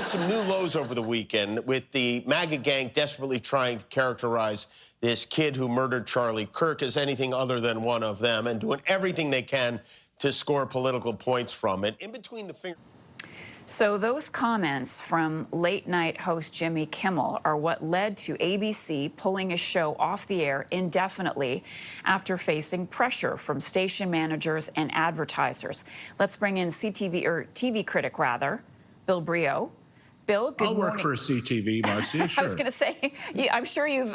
hit some new lows over the weekend with the MAGA gang desperately trying to characterize this kid who murdered Charlie Kirk as anything other than one of them and doing everything they can to score political points from it. In between the fingers. So those comments from late-night host Jimmy Kimmel are what led to ABC pulling his show off the air indefinitely after facing pressure from station managers and advertisers. Let's bring in TV critic, Bill Brio. Bill, good morning. I'll work for CTV, Marcia, sure. I was going to say, I'm sure you've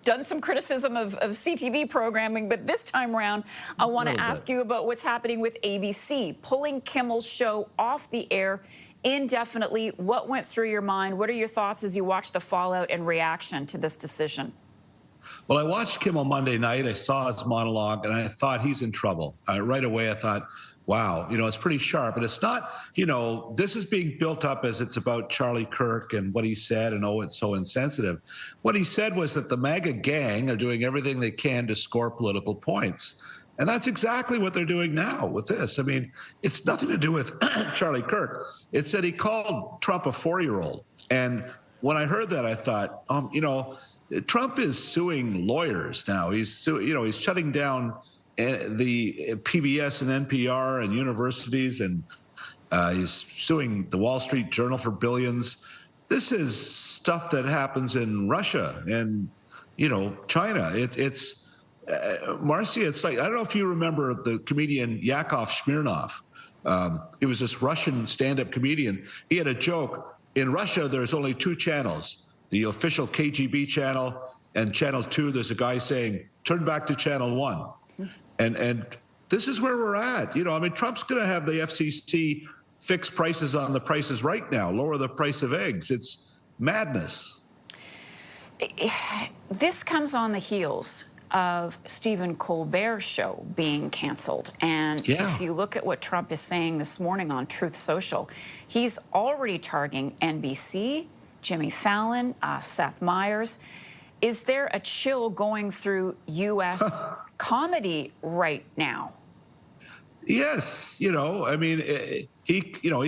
done some criticism of CTV programming, but this time around, I want to ask you about what's happening with ABC, pulling Kimmel's show off the air indefinitely. What went through your mind? What are your thoughts as you watch the fallout and reaction to this decision? Well, I watched Kimmel Monday night. I saw his monologue, and I thought he's in trouble. Right away, I thought, wow, it's pretty sharp. And it's not, this is being built up as it's about Charlie Kirk and what he said, and oh, it's so insensitive. What he said was that the MAGA gang are doing everything they can to score political points. And that's exactly what they're doing now with this. I mean, it's nothing to do with Charlie Kirk. It's that he called Trump a 4-year-old. And when I heard that, I thought, Trump is suing lawyers now. He's shutting down the PBS and NPR and universities, and he's suing the Wall Street Journal for billions. This is stuff that happens in Russia and, China. Marcia, it's like, I don't know if you remember the comedian Yakov Smirnoff. He was this Russian stand-up comedian. He had a joke. In Russia, there's only 2 channels, the official KGB channel and channel 2. There's a guy saying, turn back to channel 1. And this is where we're at. Trump's going to have the FCC fix prices on the prices right now, lower the price of eggs. It's madness. This comes on the heels of Stephen Colbert's show being canceled. And if you look at what Trump is saying this morning on Truth Social, he's already targeting NBC, Jimmy Fallon, Seth Meyers. Is there a chill going through U.S. comedy right now? Yes. He's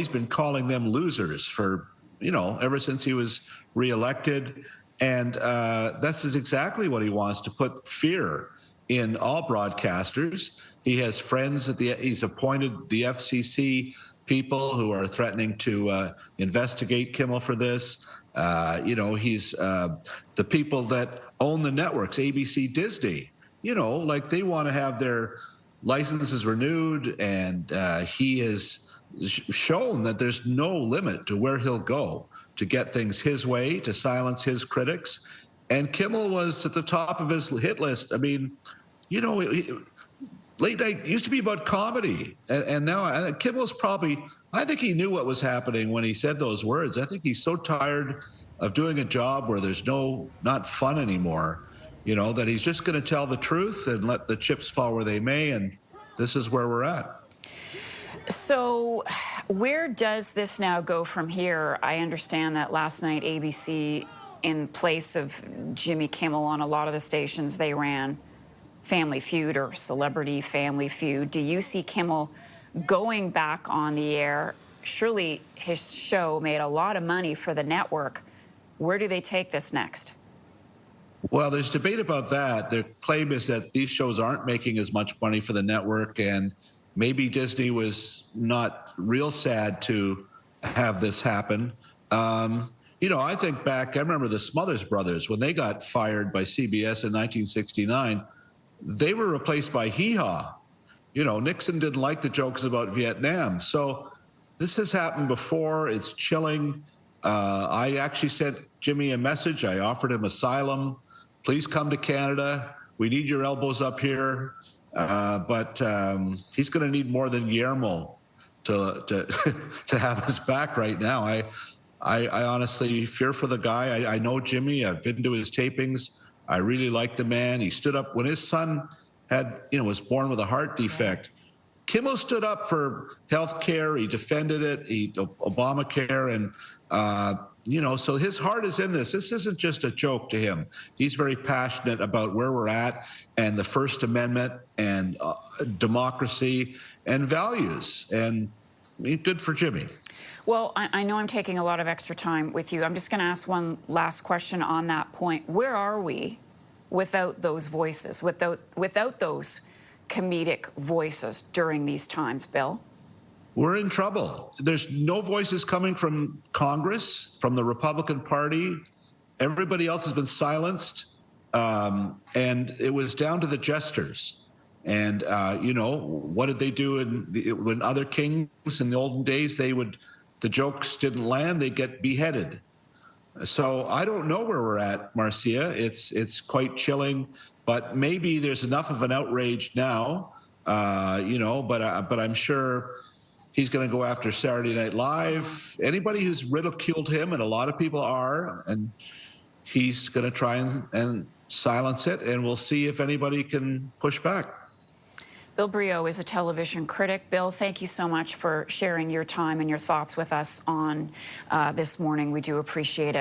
been calling them losers for, ever since he was reelected. And this is exactly what he wants, to put fear in all broadcasters. He has friends he's appointed the FCC people who are threatening to investigate Kimmel for this. He's the people that own the networks, ABC, Disney, they want to have their licenses renewed. And he has shown that there's no limit to where he'll go to get things his way, to silence his critics. And Kimmel was at the top of his hit list. I mean, late night used to be about comedy. And now Kimmel's I think he knew what was happening when he said those words. I think he's so tired of doing a job where there's not fun anymore, that he's just going to tell the truth and let the chips fall where they may. And this is where we're at. So where does this now go from here? I understand that last night ABC, in place of Jimmy Kimmel on a lot of the stations, they ran Family Feud or Celebrity Family Feud. Do you see Kimmel going back on the air? Surely his show made a lot of money for the network. Where do they take this next? Well, there's debate about that. Their claim is that these shows aren't making as much money for the network, and maybe Disney was not real sad to have this happen. I think back, I remember the Smothers Brothers, when they got fired by CBS in 1969, they were replaced by Hee Haw. Nixon didn't like the jokes about Vietnam. So this has happened before. It's chilling. I actually sent Jimmy a message. I offered him asylum. Please come to Canada. We need your elbows up here. But he's going to need more than Guillermo to have his back right now. I honestly fear for the guy. I know Jimmy. I've been to his tapings. I really like the man. He stood up when his son was born with a heart defect. Kimmel stood up for health care. He defended it. Obamacare, and so his heart is in this. This isn't just a joke to him. He's very passionate about where we're at and the First Amendment and democracy and values. And good for Jimmy. Well, I know I'm taking a lot of extra time with you. I'm just going to ask one last question on that point. Where are we without those voices, without those comedic voices during these times, Bill? We're in trouble. There's no voices coming from Congress, from the Republican Party. Everybody else has been silenced. And it was down to the jesters. And, you know, what did they do when other kings in the olden days, the jokes didn't land, they'd get beheaded. So I don't know where we're at, Marcia. It's quite chilling, but maybe there's enough of an outrage now, you know, but I'm sure he's going to go after Saturday Night Live. Anybody who's ridiculed him, and a lot of people are, and he's going to try and silence it, and we'll see if anybody can push back. Bill Brio is a television critic. Bill, thank you so much for sharing your time and your thoughts with us on this morning. We do appreciate it.